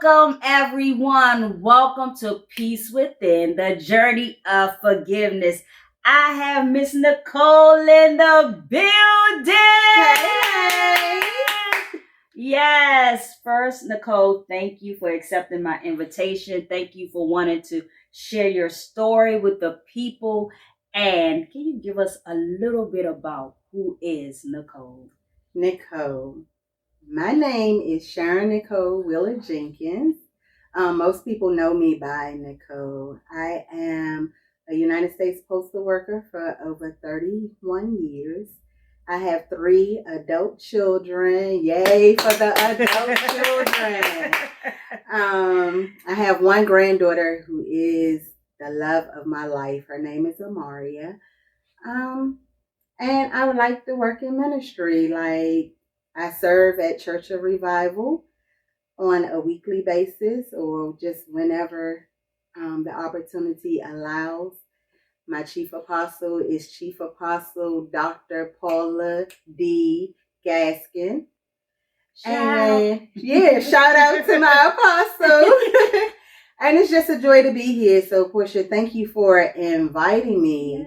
Welcome, everyone. Welcome to Peace Within, the journey of forgiveness. I have Miss Nicole in the building. Hey. Yes. First, Nicole, thank you for accepting my invitation. Thank you for wanting to share your story with the people. And can you give us a little bit about who is Nicole? Nicole. My name is Sharon Nicole Wheeler Jenkins. Most people know me by Nicole. I am a United States postal worker for over 31 years. I have 3 adult children. Yay for the adult children. I have 1 granddaughter who is the love of my life. Her name is Amaria. And I would like to work in ministry. I serve at Church of Revival on a weekly basis or just whenever the opportunity allows. My chief apostle is Chief Apostle Dr. Paula D. Gaskin. And shout out to my apostle. And it's just a joy to be here. So, Portia, thank you for inviting me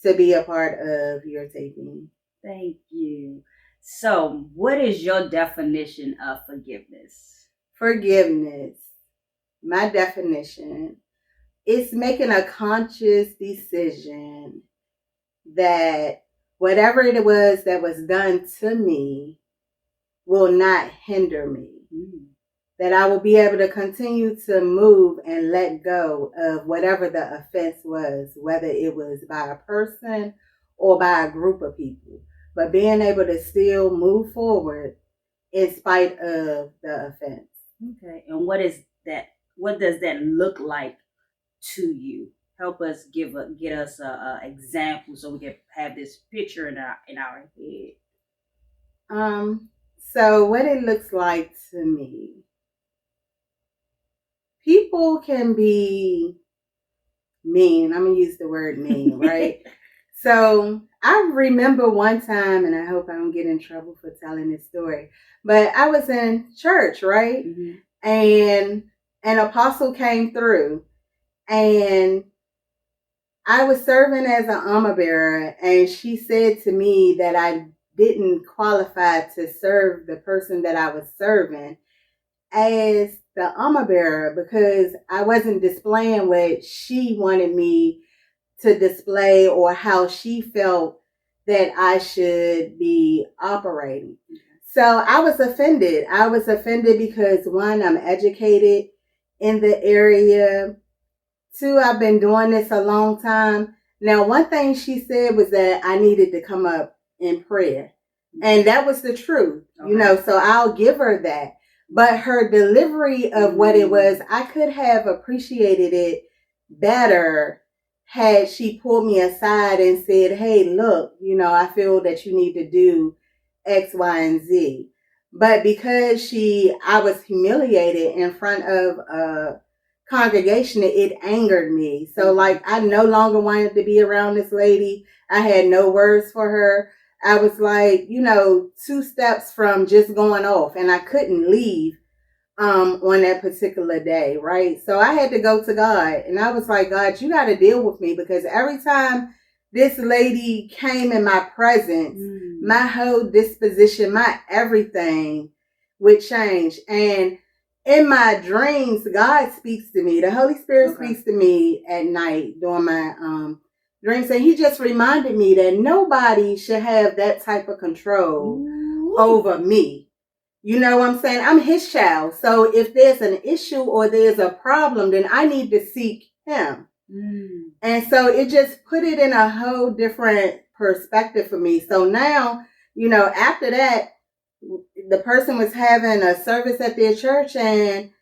to be a part of your taping. Thank you. So, what is your definition of forgiveness? Forgiveness. My definition is making a conscious decision that whatever it was that was done to me will not hinder me. That I will be able to continue to move and let go of whatever the offense was, whether it was by a person or by a group of people. But being able to still move forward in spite of the offense. Okay. And what is that? What does that look like to you? Help us get us a example so we can have this picture in our head. So what it looks like to me. People can be mean. I'm going to use the word mean, right? So I remember one time, and I hope I don't get in trouble for telling this story, but I was in church, right? Mm-hmm. And an apostle came through, and I was serving as an armor bearer, and she said to me that I didn't qualify to serve the person that I was serving as the armor bearer because I wasn't displaying what she wanted me to display or how she felt that I should be operating. So I was offended. I was offended because 1, I'm educated in the area. 2, I've been doing this a long time. Now, one thing she said was that I needed to come up in prayer. And that was the truth, so I'll give her that. But her delivery of what it was, I could have appreciated it better had she pulled me aside and said, hey, look, I feel that you need to do X, Y, and Z. But because I was humiliated in front of a congregation, it angered me. So I no longer wanted to be around this lady. I had no words for her. I was 2 steps from just going off, and I couldn't leave on that particular day, right? So I had to go to God, and I was like, God, you got to deal with me because every time this lady came in my presence, my whole disposition, my everything would change. And in my dreams, God speaks to me. The Holy Spirit speaks to me at night during my dreams. And he just reminded me that nobody should have that type of control over me. You know what I'm saying? I'm his child. So if there's an issue or there's a problem, then I need to seek him. And so it just put it in a whole different perspective for me. So now, after that, the person was having a service at their church and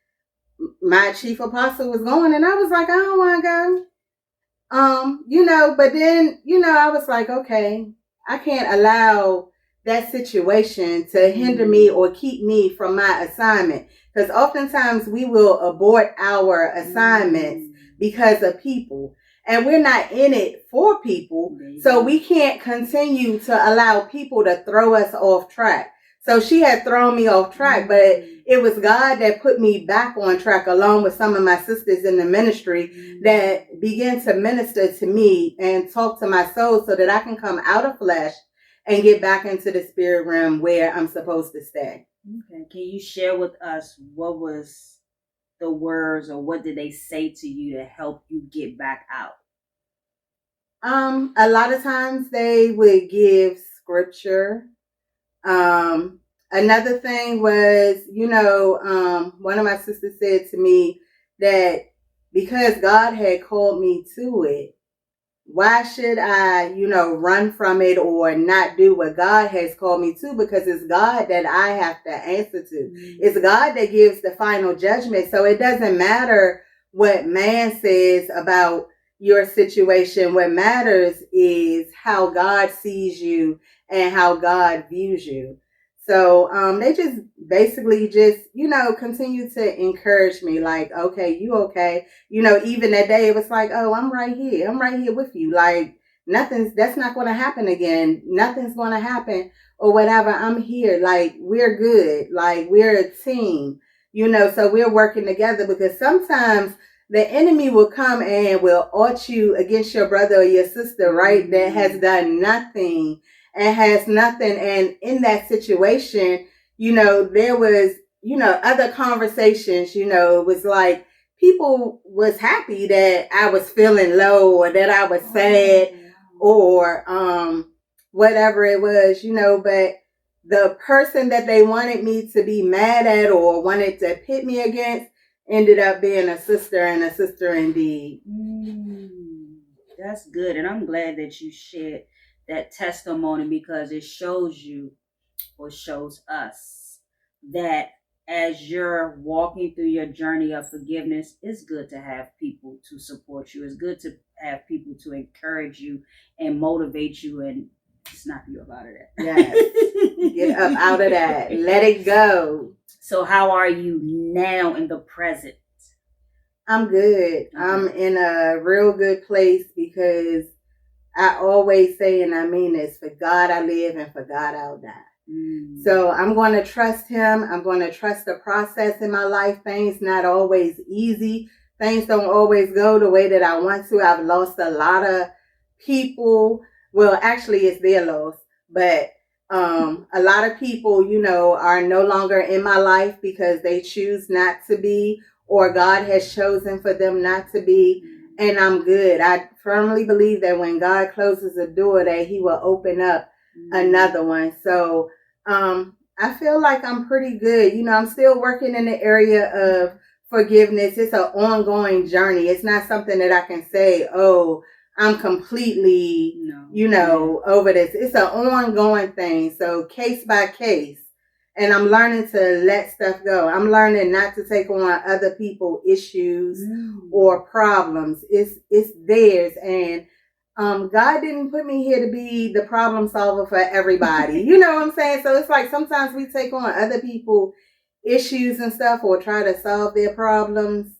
my chief apostle was going, and I was like, I don't want to go. But then, I was like, okay, I can't allow that situation to hinder me or keep me from my assignment. Because oftentimes we will abort our assignments because of people. And we're not in it for people. So we can't continue to allow people to throw us off track. So she had thrown me off track, but it was God that put me back on track along with some of my sisters in the ministry that began to minister to me and talk to my soul so that I can come out of flesh and get back into the spirit realm where I'm supposed to stay. Okay. Can you share with us what was the words or what did they say to you to help you get back out? A lot of times they would give scripture. Another thing was, one of my sisters said to me that because God had called me to it, why should I, run from it or not do what God has called me to? Because it's God that I have to answer to. It's God that gives the final judgment. So it doesn't matter what man says about your situation. What matters is how God sees you and how God views you. So they just basically continue to encourage me like, okay, you okay? Even that day it was like, oh, I'm right here. I'm right here with you. Like that's not going to happen again. Nothing's going to happen or whatever. I'm here. Like we're good. Like we're a team, so we're working together because sometimes the enemy will come and will ought you against your brother or your sister, right? That has done nothing and has nothing. And in that situation, there was, other conversations, it was like people was happy that I was feeling low or that I was sad or whatever it was, but the person that they wanted me to be mad at or wanted to pit me against ended up being a sister and a sister indeed. That's good. And I'm glad that you shared that testimony because it shows you or shows us that as you're walking through your journey of forgiveness, it's good to have people to support you. It's good to have people to encourage you and motivate you and snap you up out of that. Yes. Get up out of that. Let it go. So how are you now in the present? I'm good. Okay. I'm in a real good place because I always say, and I mean this, for God I live and for God I'll die. So I'm going to trust him. I'm going to trust the process in my life. Things not always easy. Things don't always go the way that I want to. I've lost a lot of people. Well, actually it's their loss, but a lot of people, are no longer in my life because they choose not to be or God has chosen for them not to be. And I'm good. I firmly believe that when God closes a door that he will open up another one. So I feel like I'm pretty good. I'm still working in the area of forgiveness. It's an ongoing journey. It's not something that I can say, oh, I'm completely, over this. It's an ongoing thing. So case by case. And I'm learning to let stuff go. I'm learning not to take on other people's issues or problems. It's theirs. And God didn't put me here to be the problem solver for everybody. You know what I'm saying? So it's like sometimes we take on other people's issues and stuff or try to solve their problems.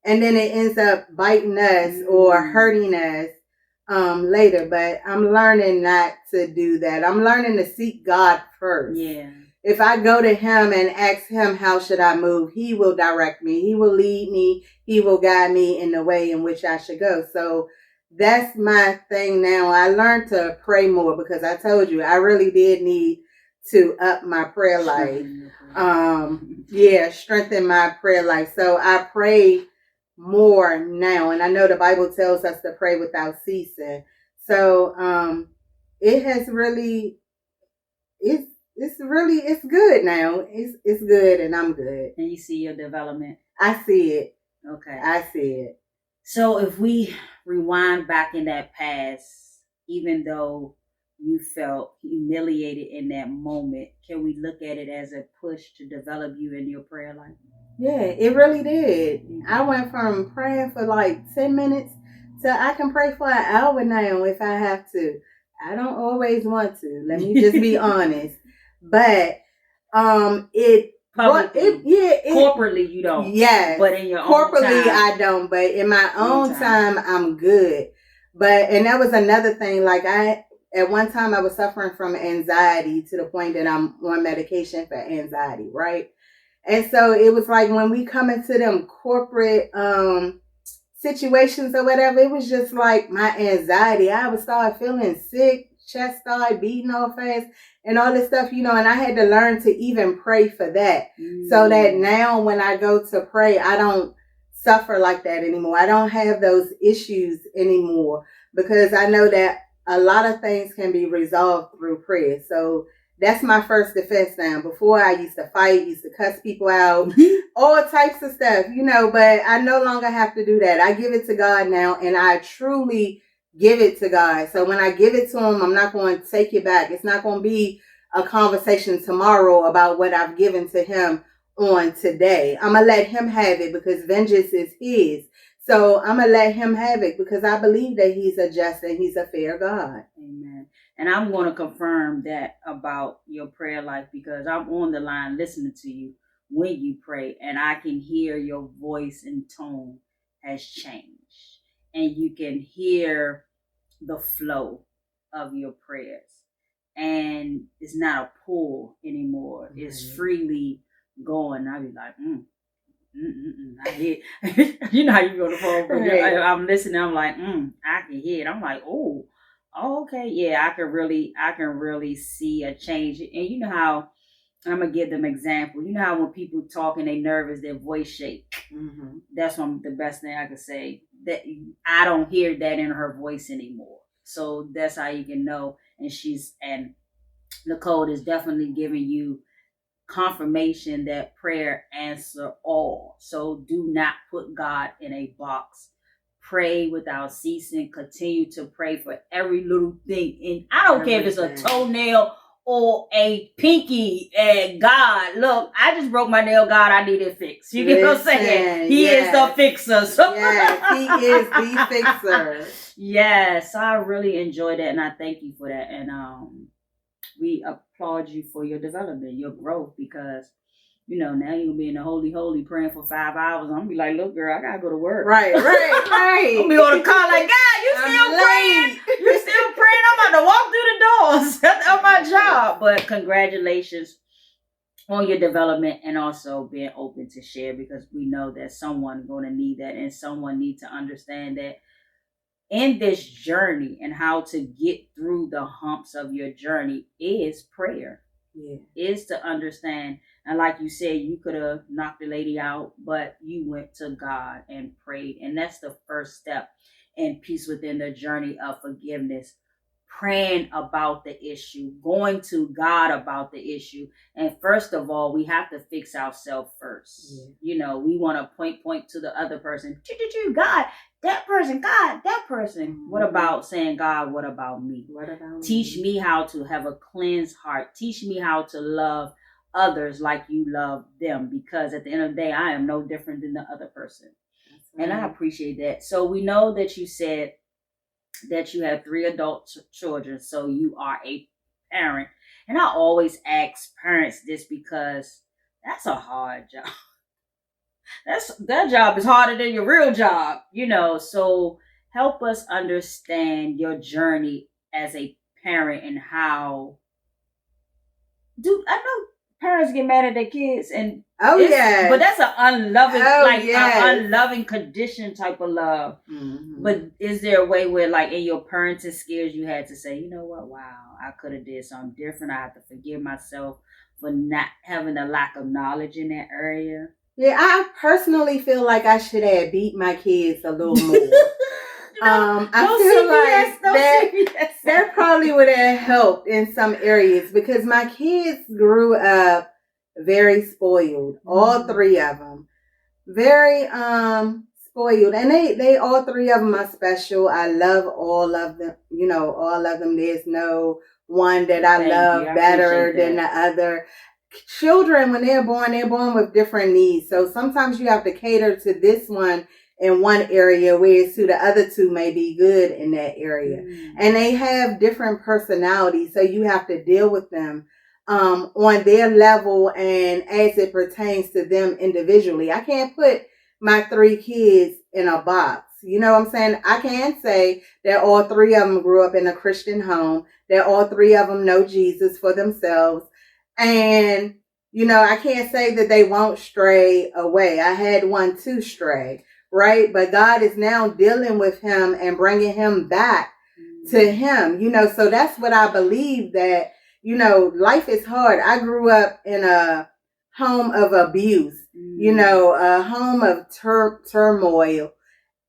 And then it ends up biting us or hurting us later. But I'm learning not to do that. I'm learning to seek God first. Yeah. If I go to him and ask him, how should I move? He will direct me. He will lead me. He will guide me in the way in which I should go. So that's my thing now. I learned to pray more because I told you I really did need to up my prayer life. Strengthen my prayer life. So I pray more now. And I know the Bible tells us to pray without ceasing. So it has really, it's good now. It's good and I'm good. And you see your development? I see it. Okay. I see it. So if we rewind back in that past, even though you felt humiliated in that moment, can we look at it as a push to develop you in your prayer life? Yeah, it really did. I went from praying for like 10 minutes to I can pray for an hour now if I have to. I don't always want to. Let me just be honest. But corporately you don't. Yes. But in your corporately own time, I don't. But in my own time I'm good. And that was another thing. Like at one time I was suffering from anxiety to the point that I'm on medication for anxiety, right? And so it was like when we come into them corporate situations or whatever, it was just like my anxiety. I would start feeling sick, chest started beating all fast, and all this stuff, and I had to learn to even pray for that. So that now when I go to pray, I don't suffer like that anymore. I don't have those issues anymore because I know that a lot of things can be resolved through prayer. So that's my first defense now. Before I used to fight, used to cuss people out, all types of stuff, but I no longer have to do that. I give it to God now, and I truly give it to God. So when I give it to him, I'm not going to take it back. It's not going to be a conversation tomorrow about what I've given to him on today. I'm going to let him have it because vengeance is his. So I'm going to let him have it because I believe that he's a just and he's a fair God. Amen. And I'm going to confirm that about your prayer life because I'm on the line listening to you when you pray, and I can hear your voice and tone has changed. And you can hear the flow of your prayers. And it's not a pull anymore. Right. It's freely going. I'll be like, I hear. You know how you go to the phone. Right. I'm listening. I'm like, I can hear it. I'm like, oh, okay, yeah. I can really see a change. And you know how I'm gonna give them an example. You know how when people talk and they nervous, their voice shake. Mm-hmm. That's the best thing I could say. That I don't hear that in her voice anymore. So that's how you can know. And Nicole is definitely giving you confirmation that prayer answer all. So do not put God in a box. Pray without ceasing. Continue to pray for every little thing. And I don't care if it's a toenail or a pinky. And God, look, I just broke my nail. God, I need it fixed. You get what I'm saying? He is the fixer. So. Yes, he is the fixer. Yes, I really enjoyed that, and I thank you for that. And we applaud you for your development, your growth, because now you're gonna be in the holy praying for 5 hours. I'm gonna be like, look, girl, I gotta go to work. Right. I'm gonna be on the call like, God, you still praying? You still praying? I'm about to walk through the doors of my job. But congratulations on your development and also being open to share, because we know that someone gonna need that, and someone need to understand that in this journey and how to get through the humps of your journey is prayer. Yeah. Is to understand. And like you said, you could have knocked the lady out, but you went to God and prayed. And that's the first step in peace within the journey of forgiveness. Praying about the issue, going to God about the issue. And first of all, we have to fix ourselves first. Yeah. We want to point to the other person. God, that person, God, that person. Mm-hmm. What about saying, God, what about me? What about Teach me how to have a cleansed heart. Teach me how to love others like you love them, because at the end of the day, I am no different than the other person. Right. And I appreciate that. So we know that you said that you have 3 adult children, so you are a parent. And I always ask parents this because that's a hard job. That job is harder than your real job, so help us understand your journey as a parent and how I know parents get mad at their kids, and but that's an unloving, an unloving condition type of love. Mm-hmm. But is there a way where, like, in your parenting skills, you had to say, you know what, wow, I could have did something different. I have to forgive myself for not having a lack of knowledge in that area? Yeah, I personally feel like I should have beat my kids a little more. I feel like that probably would have helped in some areas, because my kids grew up very spoiled. Mm-hmm. All 3 of them. Very spoiled. And they all 3 of them are special. I love all of them. All of them. There's no one that I love better than the other. Children, when they're born with different needs. So sometimes you have to cater to this one in one area, whereas to the other 2 may be good in that area. And they have different personalities, so you have to deal with them on their level and as it pertains to them individually. I can't put my 3 kids in a box. You know what I'm saying? I can say that all three of them grew up in a Christian home, that all three of them know Jesus for themselves. And, you know, I can't say that they won't stray away. I had one too stray, right? But God is now dealing with him and bringing him back to him, you know. So that's what I believe, that, you know, life is hard. I grew up in a home of abuse, you know, a home of turmoil.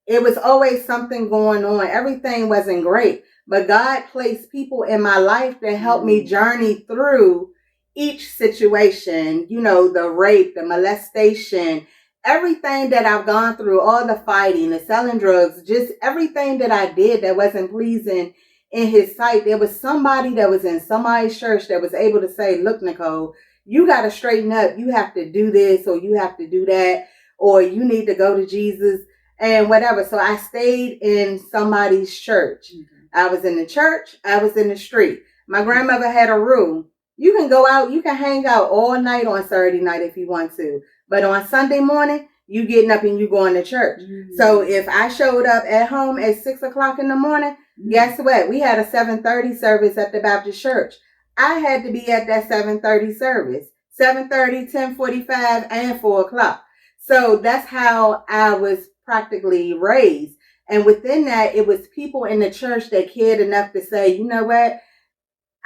It was always something going on. Everything wasn't great, but God placed people in my life that helped me journey through each situation, you know, the rape, the molestation, everything that I've gone through, all the fighting, the selling drugs, just everything that I did that wasn't pleasing in his sight. There was somebody that was in somebody's church that was able to say, look, Nicole, you got to straighten up. You have to do this, or you have to do that, or you need to go to Jesus and whatever. So I stayed in somebody's church. I was in the church. I was in the street. My grandmother had a rule. You can go out, you can hang out all night on Saturday night if you want to. But on Sunday morning, you getting up and you going to church. So if I showed up at home at 6 o'clock in the morning, guess what? We had a 7:30 service at the Baptist church. I had to be at that 7:30 service. 7:30, 10:45, and 4 o'clock. So that's how I was practically raised. And within that, it was people in the church that cared enough to say, you know what?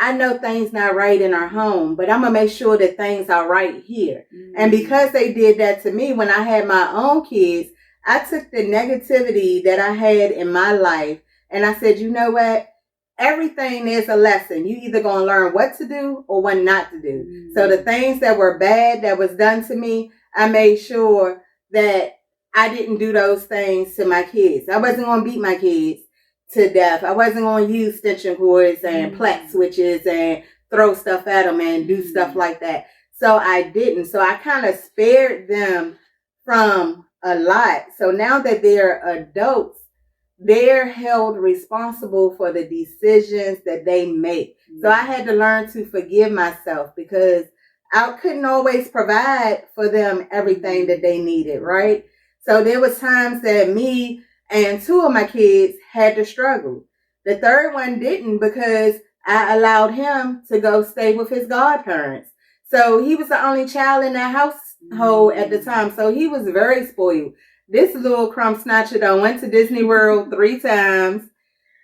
I know things not right in our home, but I'm going to make sure that things are right here. And because they did that to me, when I had my own kids, I took the negativity that I had in my life and I said, you know what? Everything is a lesson. You either going to learn what to do or what not to do. So the things that were bad that was done to me, I made sure that I didn't do those things to my kids. I wasn't going to beat my kids to death. I wasn't going to use extension cords and plat switches and throw stuff at them and do stuff like that. So I didn't. So I kind of spared them from a lot. So now that they're adults, they're held responsible for the decisions that they make. So I had to learn to forgive myself because I couldn't always provide for them everything that they needed, right? So there was times that me and two of my kids had to struggle. The third one didn't because I allowed him to go stay with his godparents. So he was the only child in that household at the time. So he was very spoiled. This little crumb snatcher done went to Disney World 3 times.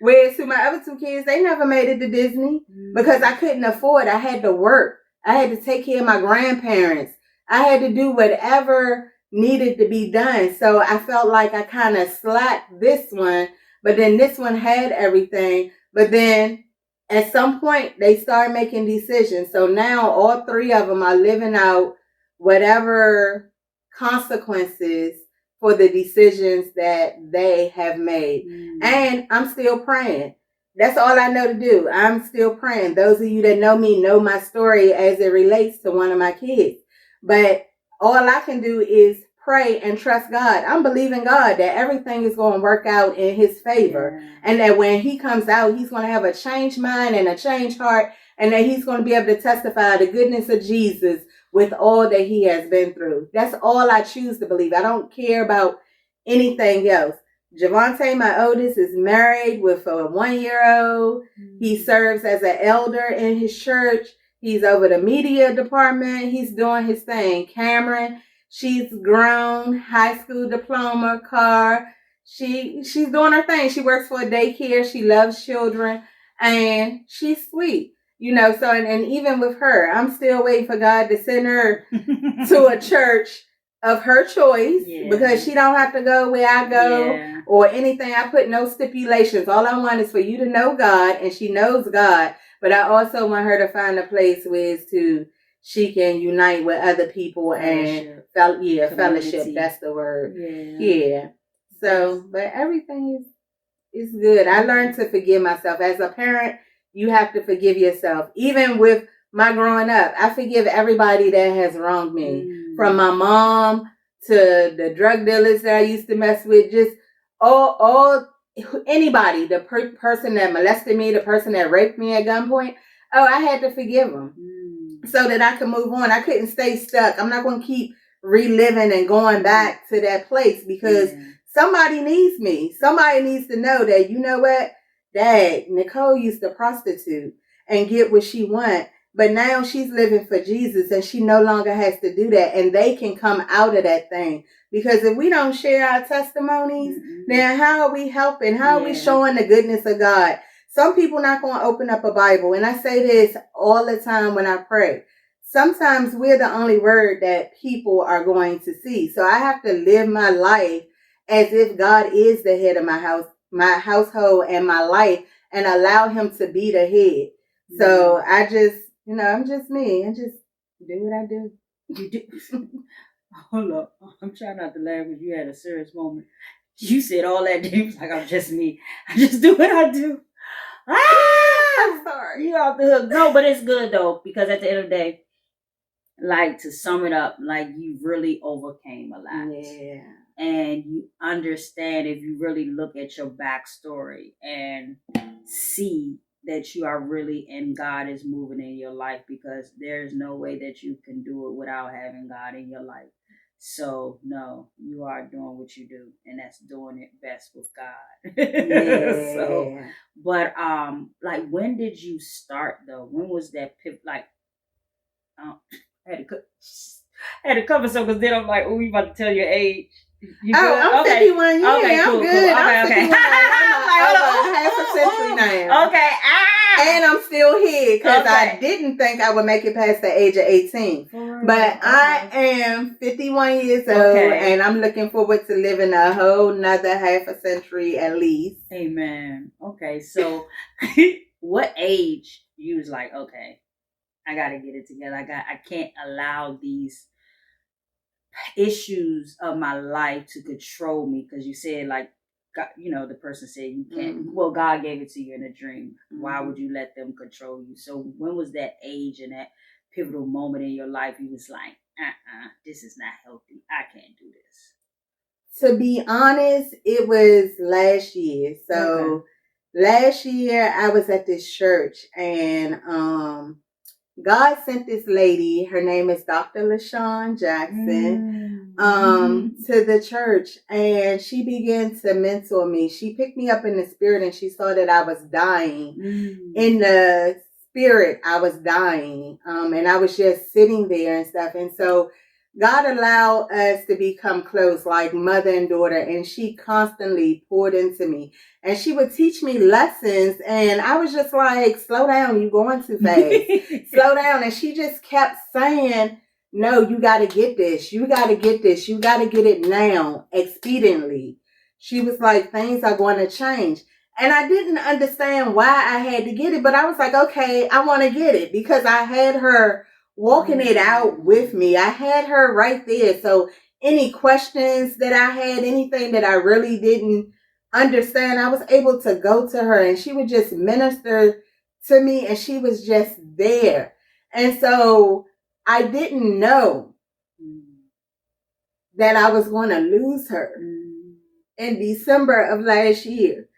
Whereas to my other two kids, they never made it to Disney because I couldn't afford. I had to work. I had to take care of my grandparents. I had to do whatever needed to be done. So I felt like I kind of slacked this one, but then this one had everything. But then at some point they started making decisions. So now all three of them are living out whatever consequences for the decisions that they have made. And I'm still praying. That's all I know to do. I'm still praying. Those of you that know me know my story as it relates to one of my kids. But all I can do is pray and trust God. I'm believing God that everything is going to work out in his favor. And that when he comes out, he's going to have a changed mind and a changed heart. And that he's going to be able to testify the goodness of Jesus with all that he has been through. That's all I choose to believe. I don't care about anything else. Javante, my oldest, is married with a 1-year-old. He serves as an elder in his church. He's over the media department. He's doing his thing. Cameron, she's grown, high school diploma, car. She's doing her thing. She works for a daycare. She loves children, and she's sweet. You know, so, and even with her, I'm still waiting for God to send her to a church of her choice because she don't have to go where I go or anything. I put no stipulations. All I want is for you to know God, and she knows God. But I also want her to find a place where she can unite with other people and fellowship. That's the word. Yeah. So, but everything is good. I learned to forgive myself. As a parent, you have to forgive yourself. Even with my growing up, I forgive everybody that has wronged me. From my mom to the drug dealers that I used to mess with, just all anybody, the person that molested me, the person that raped me at gunpoint. Oh, I had to forgive them so that I could move on. I couldn't stay stuck. I'm not going to keep reliving and going back to that place because somebody needs me. Somebody needs to know that, you know what? Dad, Nicole used to prostitute and get what she want. But now she's living for Jesus and she no longer has to do that. And they can come out of that thing. Because if we don't share our testimonies, then how are we helping? How are we showing the goodness of God? Some people not going to open up a Bible. And I say this all the time when I pray. Sometimes we're the only word that people are going to see. So I have to live my life as if God is the head of my household and my life, and allow him to be the head. So I just, I'm just me. I just do what I do. You do. Hold up. I'm trying not to laugh because you had a serious moment. You said all that, James, like I'm just me. I just do what I do. I'm sorry. You off the hook. No, but it's good though, because at the end of the day, like, to sum it up, like, you really overcame a lot. Yeah. And you understand, if you really look at your backstory and see that you are really, and God is moving in your life, because there's no way that you can do it without having God in your life. So no, you are doing what you do, and that's doing it best with God. Yeah. So, but like, when did you start though? When was that like? I had to cover some, because then I'm like, oh, you about to tell your age. You good? I'm 51. Yeah, okay, I'm cool, good. Cool. I'm Okay. 51. I'm over half a century now. Okay. And I'm still here because I didn't think I would make it past the age of 18. But I am 51 years old, and I'm looking forward to living a whole nother half a century at least. Amen. Okay, so what age you was like, okay, I got to get it together. I can't allow these issues of my life to control me, because you said, like, God, the person said you can't. Well, God gave it to you in a dream. Why would you let them control you? So when was that age and that pivotal moment in your life you was like, this is not healthy, I can't do this? To be honest, it was last year. So last year I was at this church, and God sent this lady, her name is Dr. LaShawn Jackson, to the church, and she began to mentor me. She picked me up in the spirit, and she saw that I was dying. In the spirit, I was dying, and I was just sitting there and stuff. And so God allowed us to become close, like mother and daughter, and she constantly poured into me. And she would teach me lessons, and I was just like, slow down, you're going too fast. Slow down. And she just kept saying, no, you got to get this. You got to get this. You got to get it now, expediently. She was like, things are going to change. And I didn't understand why I had to get it, but I was like, okay, I want to get it, because I had her walking it out with me. I had her right there. So any questions that I had, anything that I really didn't understand, I was able to go to her, and she would just minister to me, and she was just there. And so I didn't know that I was going to lose her in December of last year.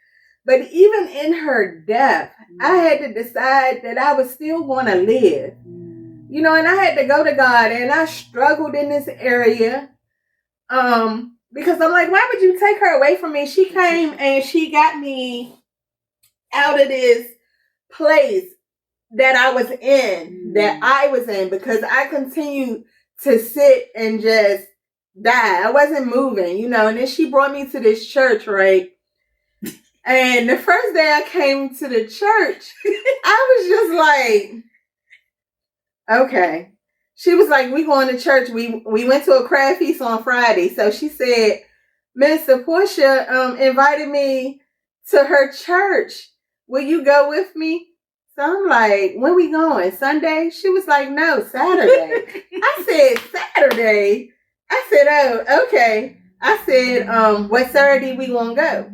But even in her death, I had to decide that I was still going to live. And I had to go to God, and I struggled in this area. Because I'm like, why would you take her away from me? She came and she got me out of this place that I was in, because I continued to sit and just die. I wasn't moving, and then she brought me to this church, right? And the first day I came to the church, I was just like, okay. She was like, we going to church. We went to a crab feast on Friday. So she said, Minister Portia invited me to her church. Will you go with me? So I'm like, when we going? Sunday? She was like, no, Saturday. I said, Saturday? I said, oh, okay. I said, what Saturday we gonna go?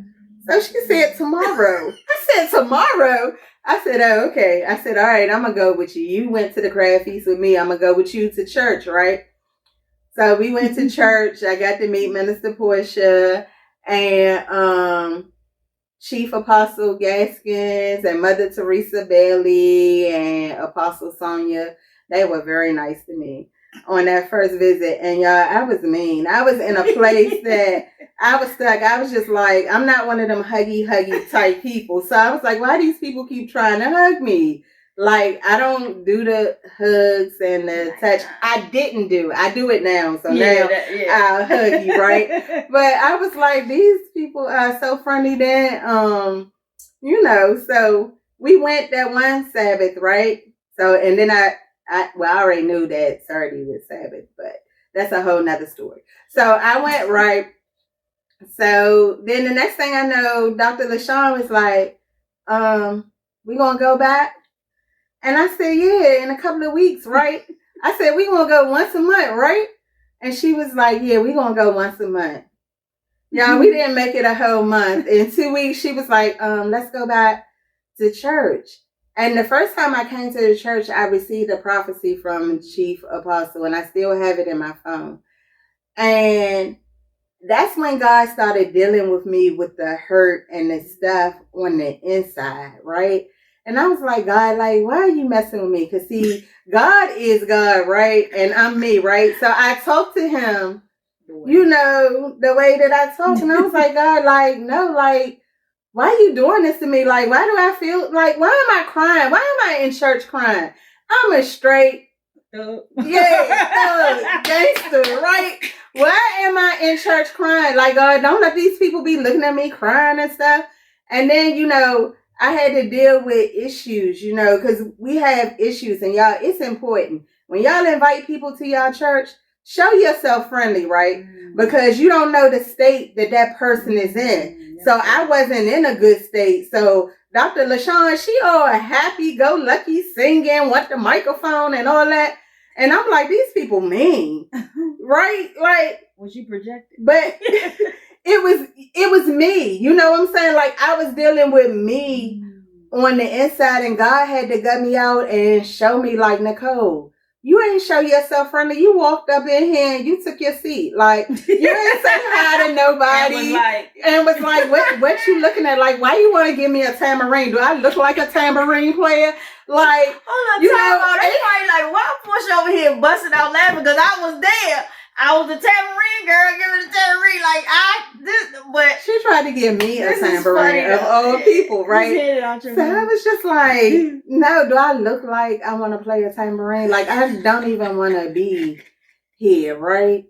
So she said, tomorrow. I said, tomorrow? I said, oh, okay. I said, all right, I'm going to go with you. You went to the crab feast with me. I'm going to go with you to church, right? So we went to church. I got to meet Minister Portia and Chief Apostle Gaskins and Mother Teresa Bailey and Apostle Sonia. They were very nice to me. on that first visit. And y'all, I was mean. I was in a place that I was stuck. I was just like, I'm not one of them huggy type people. So I was like, why these people keep trying to hug me? Like, I don't do the hugs and the touch. I didn't do. I do it now. So now I'll hug you, right? But I was like, these people are so friendly that, so we went that one Sabbath, right? So, and then I already knew that Saturday was Sabbath, but that's a whole nother story. So I went, right? So then the next thing I know, Dr. LaShawn was like, we gonna go back? And I said, yeah, in a couple of weeks, right? I said, we gonna go once a month, right? And she was like, yeah, we gonna go once a month. Y'all, we didn't make it a whole month. In 2 weeks, she was like, let's go back to church. And the first time I came to the church, I received a prophecy from Chief Apostle, and I still have it in my phone. And that's when God started dealing with me with the hurt and the stuff on the inside, right? And I was like, God, like, why are you messing with me? Because, see, God is God, right? And I'm me, right? So I talked to him, the way that I talk. And I was like, God, like, no, like, why are you doing this to me? Like, why do I feel like, why am I crying? Why am I in church crying? I'm a straight, gangster, right? Why am I in church crying? Like, God, don't let these people be looking at me crying and stuff. And then, I had to deal with issues, because we have issues. And y'all, it's important. When y'all invite people to y'all church, show yourself friendly, right? Because you don't know the state that person is in. So I wasn't in a good state. So Dr. LaShawn, she all happy-go-lucky singing, want the microphone and all that. And I'm like, these people mean, right? Like, was you projected? But it was me. You know what I'm saying? Like, I was dealing with me on the inside, and God had to gut me out and show me, like, Nicole, you ain't show yourself friendly. You walked up in here and you took your seat. Like, you ain't say hi to nobody. And was like, what you looking at? Like, why you want to give me a tambourine? Do I look like a tambourine player? Like, hold on, they probably like, why push over here busting out laughing? Because I was there. I was the tambourine girl, give me the tambourine. But she tried to give me a tambourine of all people, right? So I was just like, no, do I look like I want to play a tambourine? Like, I don't even want to be here, right?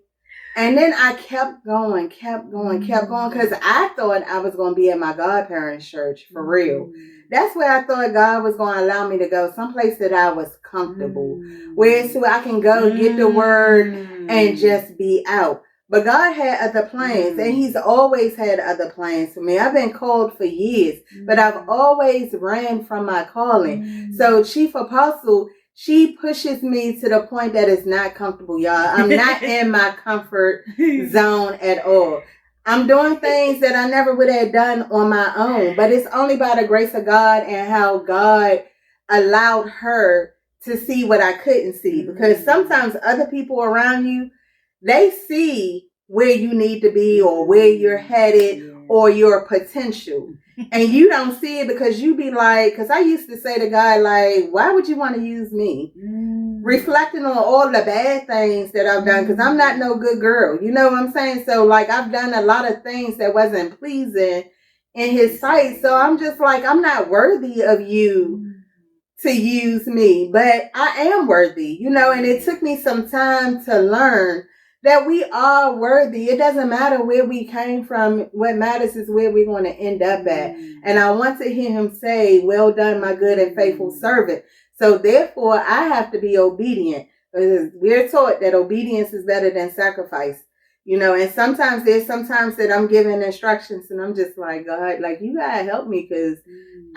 And then I kept going, because I thought I was going to be at my godparents' church, for real. That's where I thought God was going to allow me to go, someplace that I was comfortable, where so I can go get the word and just be out. But God had other plans, and he's always had other plans for me. I've been called for years, but I've always ran from my calling. So Chief Apostle, she pushes me to the point that it's not comfortable, y'all. I'm not in my comfort zone at all. I'm doing things that I never would have done on my own, but it's only by the grace of God and how God allowed her to see what I couldn't see. Because sometimes other people around you, they see where you need to be or where you're headed or your potential. And you don't see it because you be like, because I used to say to God, like, why would you want to use me? Reflecting on all the bad things that I've done, because I'm not no good girl. You know what I'm saying? So, like, I've done a lot of things that wasn't pleasing in his sight. So I'm just like, I'm not worthy of you to use me, but I am worthy, and it took me some time to learn that we are worthy. It doesn't matter where we came from. What matters is where we're going to end up at. And I want to hear him say, well done, my good and faithful servant. So therefore, I have to be obedient, because we're taught that obedience is better than sacrifice. And sometimes there's that I'm giving instructions and I'm just like, God, like, you gotta help me, because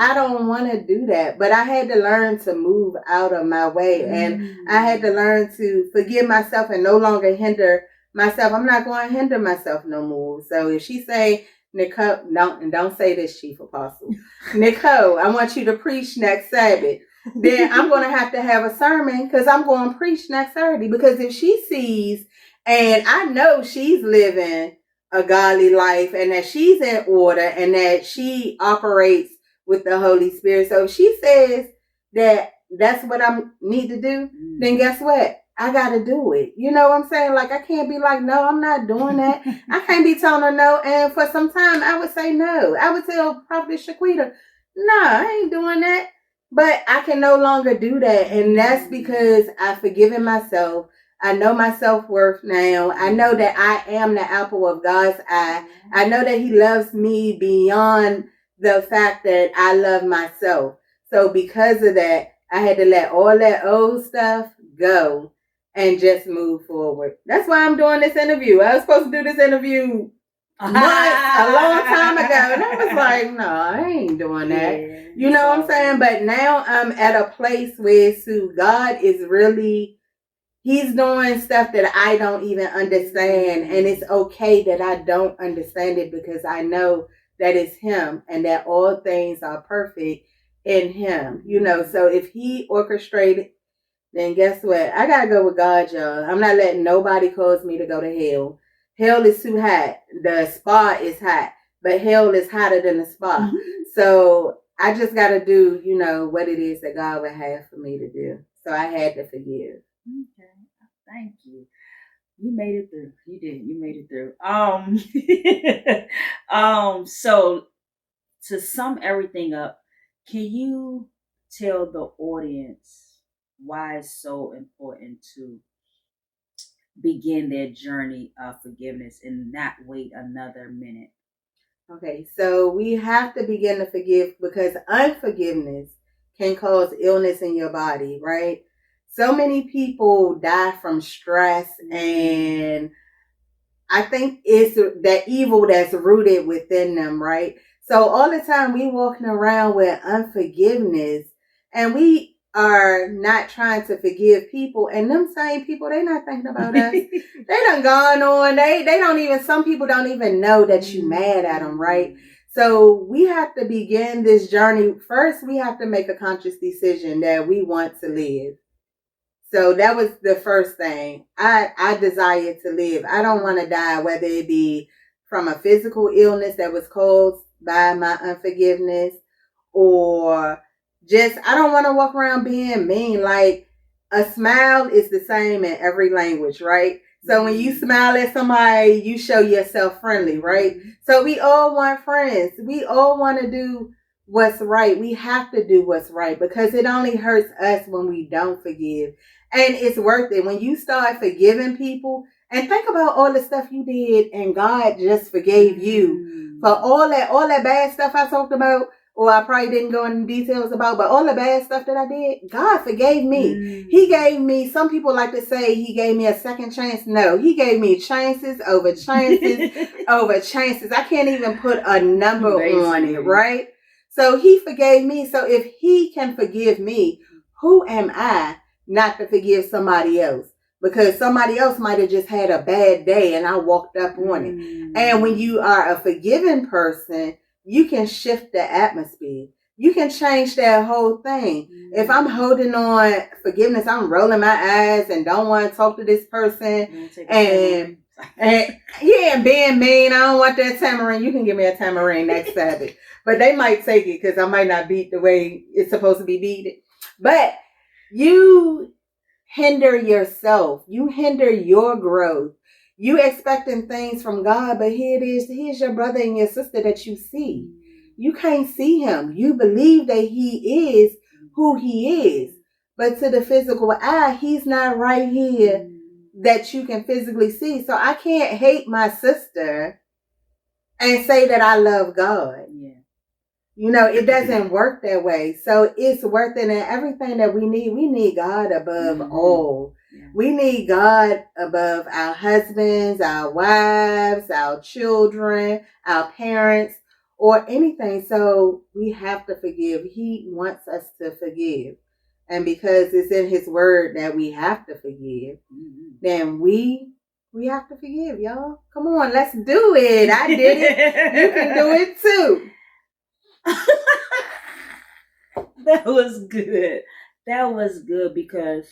I don't want to do that. But I had to learn to move out of my way, and I had to learn to forgive myself and no longer hinder myself. I'm not going to hinder myself no more. So if she say, Nicole, don't say this, Chief Apostle. Nicole, I want you to preach next Sabbath. Then I'm going to have a sermon, because I'm going to preach next Saturday. Because if she sees, and I know she's living a godly life and that she's in order and that she operates with the Holy Spirit. So if she says that that's what I need to do, then guess what? I gotta do it. You know what I'm saying? Like, I can't be like, no, I'm not doing that. I can't be telling her no. And for some time, I would say no. I would tell Prophet Shaquita, no, I ain't doing that. But I can no longer do that. And that's because I've forgiven myself. I know my self-worth now. I know that I am the apple of God's eye. I know that he loves me beyond the fact that I love myself. So because of that, I had to let all that old stuff go and just move forward. That's why I'm doing this interview. I was supposed to do this interview a long time ago. And I was like, no, I ain't doing that. Yeah, you know what I'm saying? But now I'm at a place where God is really, he's doing stuff that I don't even understand. And it's okay that I don't understand it because I know that it's him and that all things are perfect in him. You know, so if he orchestrated, then guess what? I gotta go with God, y'all. I'm not letting nobody cause me to go to hell. Hell is too hot. The spa is hot, but hell is hotter than the spa. So I just gotta do, you know, what it is that God would have for me to do. So I had to forgive. Okay. Thank you. You made it through. You did. You made it through. So to sum everything up, can you tell the audience why it's so important to begin their journey of forgiveness and not wait another minute? Okay, so we have to begin to forgive because unforgiveness can cause illness in your body, right? So many people die from stress, and I think it's that evil that's rooted within them, right? So all the time we walking around with unforgiveness, and we are not trying to forgive people, and them same people, they not thinking about us. They done gone on. They don't even, some people don't even know that you mad at them, right? So we have to begin this journey. First, we have to make a conscious decision that we want to live. So that was the first thing. I desire to live. I don't want to die, whether it be from a physical illness that was caused by my unforgiveness, or just, I don't want to walk around being mean. Like, a smile is the same in every language, right? So when you smile at somebody, you show yourself friendly, right? So we all want friends. We all want to do what's right. We have to do what's right because it only hurts us when we don't forgive. And it's worth it. When you start forgiving people, and think about all the stuff you did and God just forgave you for all that bad stuff I talked about, or I probably didn't go into details about, but all the bad stuff that I did, God forgave me. He gave me, some people like to say he gave me a second chance. No, he gave me chances over chances over chances. I can't even put a number on it, right? So he forgave me. So if he can forgive me, who am I not to forgive somebody else? Because somebody else might have just had a bad day and I walked up on it. And when you are a forgiving person, you can shift the atmosphere. You can change that whole thing. If I'm holding on forgiveness, I'm rolling my eyes and don't want to talk to this person. And yeah, and being mean, I don't want that tamarind. You can give me a tamarind next Sabbath. But they might take it because I might not beat the way it's supposed to be beaten. But you hinder yourself. You hinder your growth. You expecting things from God, but here it is. Here's your brother and your sister that you see. You can't see him. You believe that he is who he is. But to the physical eye, he's not right here that you can physically see. So I can't hate my sister and say that I love God. Yeah. You know, it doesn't work that way. So it's worth it. And everything that we need God above all. Yeah. We need God above our husbands, our wives, our children, our parents, or anything. So we have to forgive. He wants us to forgive. And because it's in his word that we have to forgive, then we have to forgive, y'all. Come on, let's do it. I did it. You can do it too. That was good. That was good because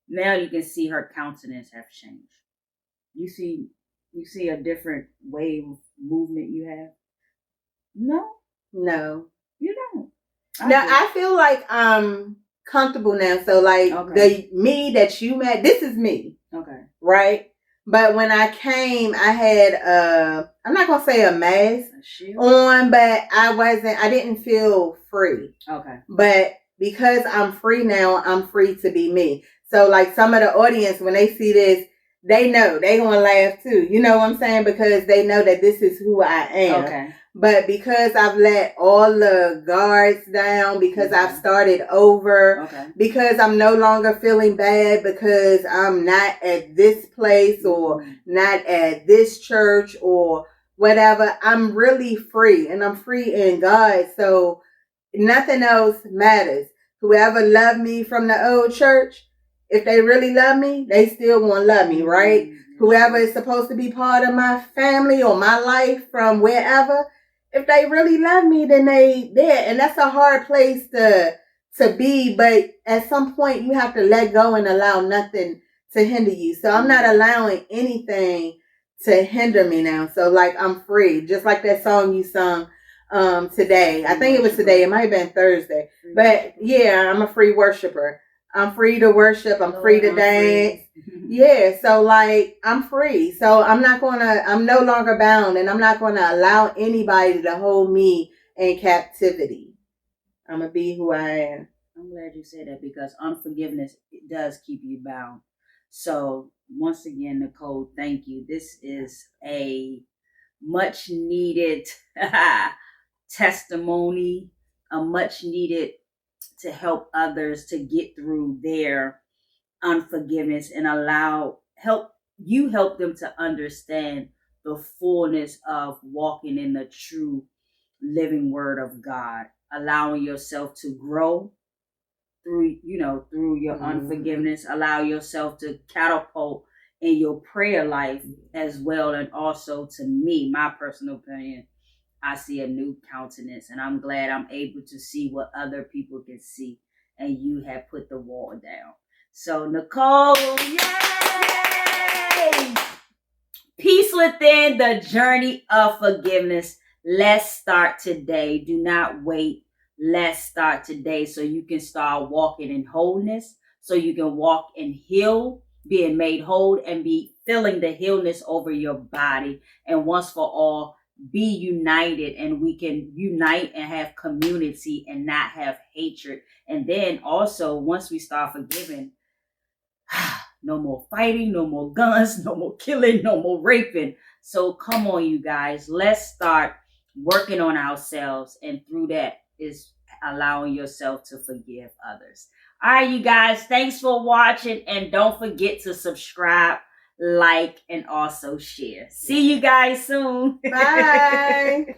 now you can see her countenance have changed. You see a different wave of movement you have. No, you don't. I feel like comfortable now. So like the me that you met, this is me. Okay. Right? But when I came, I had I'm not gonna say a mask on, but I didn't feel free. Okay. But because I'm free now, I'm free to be me. So like some of the audience, when they see this, they know they gonna laugh too. You know what I'm saying? Because they know that this is who I am. Okay. But because I've let all the guards down, because I've started over, because I'm no longer feeling bad because I'm not at this place or not at this church or whatever, I'm really free, and I'm free in God. So nothing else matters. Whoever loved me from the old church, if they really love me, they still gonna love me, right? Whoever is supposed to be part of my family or my life from wherever, if they really love me, then they there. And that's a hard place to be, but at some point you have to let go and allow nothing to hinder you. So I'm not allowing anything to hinder me now. So like I'm free. Just like that song you sung today. I think it was today. It might have been Thursday. But yeah, I'm a free worshiper. I'm free to worship. I'm free to dance. Yeah, so like I'm free. So I'm no longer bound, and I'm not gonna allow anybody to hold me in captivity. I'm gonna be who I am. I'm glad you said that, because unforgiveness, it does keep you bound. So once again, Nicole, thank you. This is a much needed testimony, a much needed to help others to get through their unforgiveness and help them to understand the fullness of walking in the true living word of God, allowing yourself to grow through your unforgiveness, allow yourself to catapult in your prayer life as well. And also, to me, my personal opinion, I see a new countenance, and I'm glad I'm able to see what other people can see. And you have put the wall down. So, Nicole, yay! Peace within the journey of forgiveness. Let's start today. Do not wait. Let's start today so you can start walking in wholeness, so you can walk in heal, being made whole, and be feeling the healness over your body. And once for all, be united, and we can unite and have community and not have hatred. And then also, once we start forgiving, no more fighting, no more guns, no more killing, no more raping. So come on, you guys, let's start working on ourselves, and through that is allowing yourself to forgive others. All right, you guys, thanks for watching, and don't forget to subscribe, like, and also share. See you guys soon. Bye.